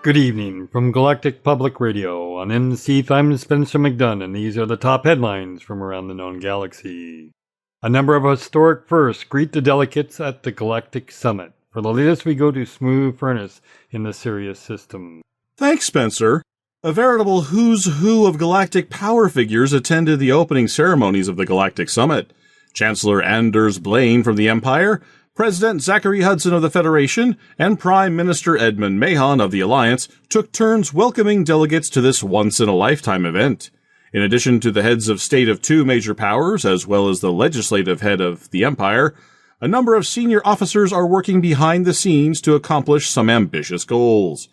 Good evening from Galactic Public Radio. On MC, I'm Spencer McDunn, and these are the top headlines from around the known galaxy. A number of historic firsts greet the delegates at the Galactic Summit. For the latest, we go to Smooth Furnace in the Sirius system. Thanks, Spencer. A veritable who's who of galactic power figures attended the opening ceremonies of the Galactic Summit. Chancellor Anders Blaine from the Empire, President Zachary Hudson of the Federation, and Prime Minister Edmund Mahon of the Alliance took turns welcoming delegates to this once-in-a-lifetime event. In addition to the heads of state of two major powers, as well as the legislative head of the Empire, a number of senior officers are working behind the scenes to accomplish some ambitious goals.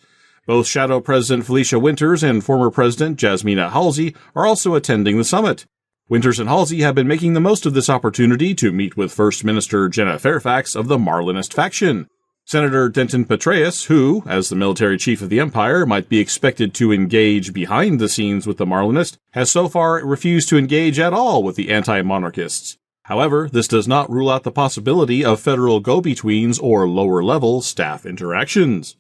Both Shadow President Felicia Winters and former President Jasmina Halsey are also attending the summit. Winters and Halsey have been making the most of this opportunity to meet with First Minister Jenna Fairfax of the Marlinist faction. Senator Denton Petraeus, who, as the military chief of the Empire, might be expected to engage behind the scenes with the Marlinist, has so far refused to engage at all with the anti-monarchists. However, this does not rule out the possibility of federal go-betweens or lower-level staff interactions.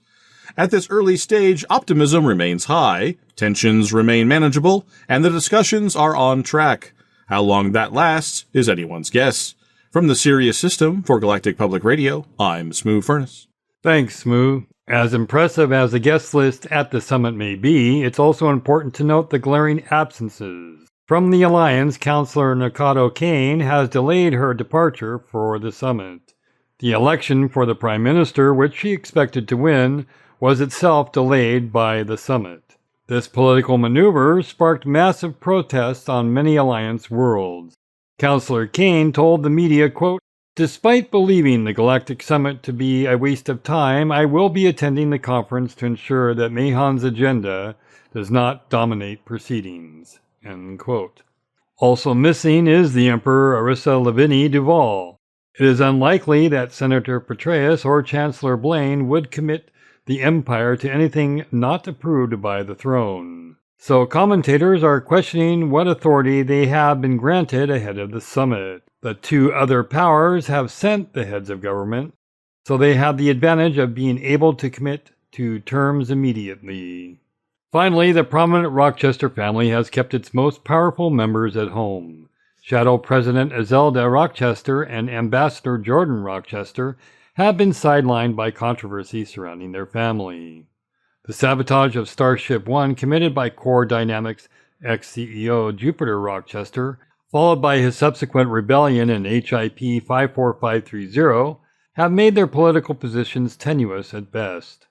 At this early stage, optimism remains high, tensions remain manageable, and the discussions are on track. How long that lasts is anyone's guess. From the Sirius system for Galactic Public Radio, I'm Smooth Furnace. Thanks, Smooth. As impressive as the guest list at the summit may be, it's also important to note the glaring absences. From the Alliance, Councillor Nikado Kane has delayed her departure for the summit. The election for the Prime Minister, which she expected to win, was itself delayed by the summit. This political maneuver sparked massive protests on many Alliance worlds. Councillor Kane told the media, quote, "Despite believing the Galactic Summit to be a waste of time, I will be attending the conference to ensure that Mahon's agenda does not dominate proceedings." End quote. Also missing is the Emperor Arissa Lavinie Duval. It is unlikely that Senator Petraeus or Chancellor Blaine would commit the Empire to anything not approved by the throne. So commentators are questioning what authority they have been granted ahead of the summit. The two other powers have sent the heads of government, so they have the advantage of being able to commit to terms immediately. Finally, the prominent Rochester family has kept its most powerful members at home. Shadow President Azelda Rochester and Ambassador Jordan Rochester have been sidelined by controversy surrounding their family. The sabotage of Starship One committed by Core Dynamics ex-CEO Jupiter Rochester, followed by his subsequent rebellion in HIP 54530, have made their political positions tenuous at best.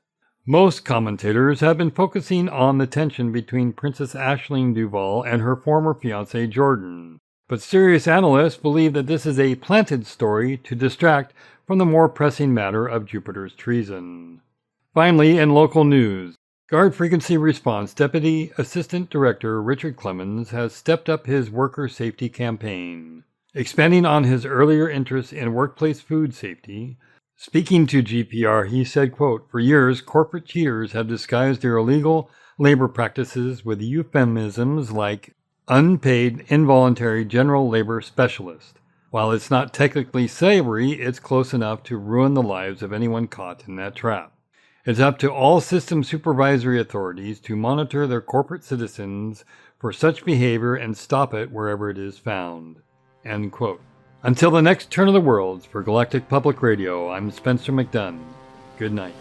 Most commentators have been focusing on the tension between Princess Aisling Duval and her former fiancé Jordan, but serious analysts believe that this is a planted story to distract from the more pressing matter of Jupiter's treason. Finally, in local news, Guard Frequency Response Deputy Assistant Director Richard Clemens has stepped up his worker safety campaign, expanding on his earlier interest in workplace food safety. Speaking to GPR, he said, quote, "For years, corporate cheaters have disguised their illegal labor practices with euphemisms like unpaid involuntary general labor specialist. While it's not technically slavery, it's close enough to ruin the lives of anyone caught in that trap. It's up to all system supervisory authorities to monitor their corporate citizens for such behavior and stop it wherever it is found." End quote. Until the next turn of the worlds for Galactic Public Radio, I'm Spencer McDunn. Good night.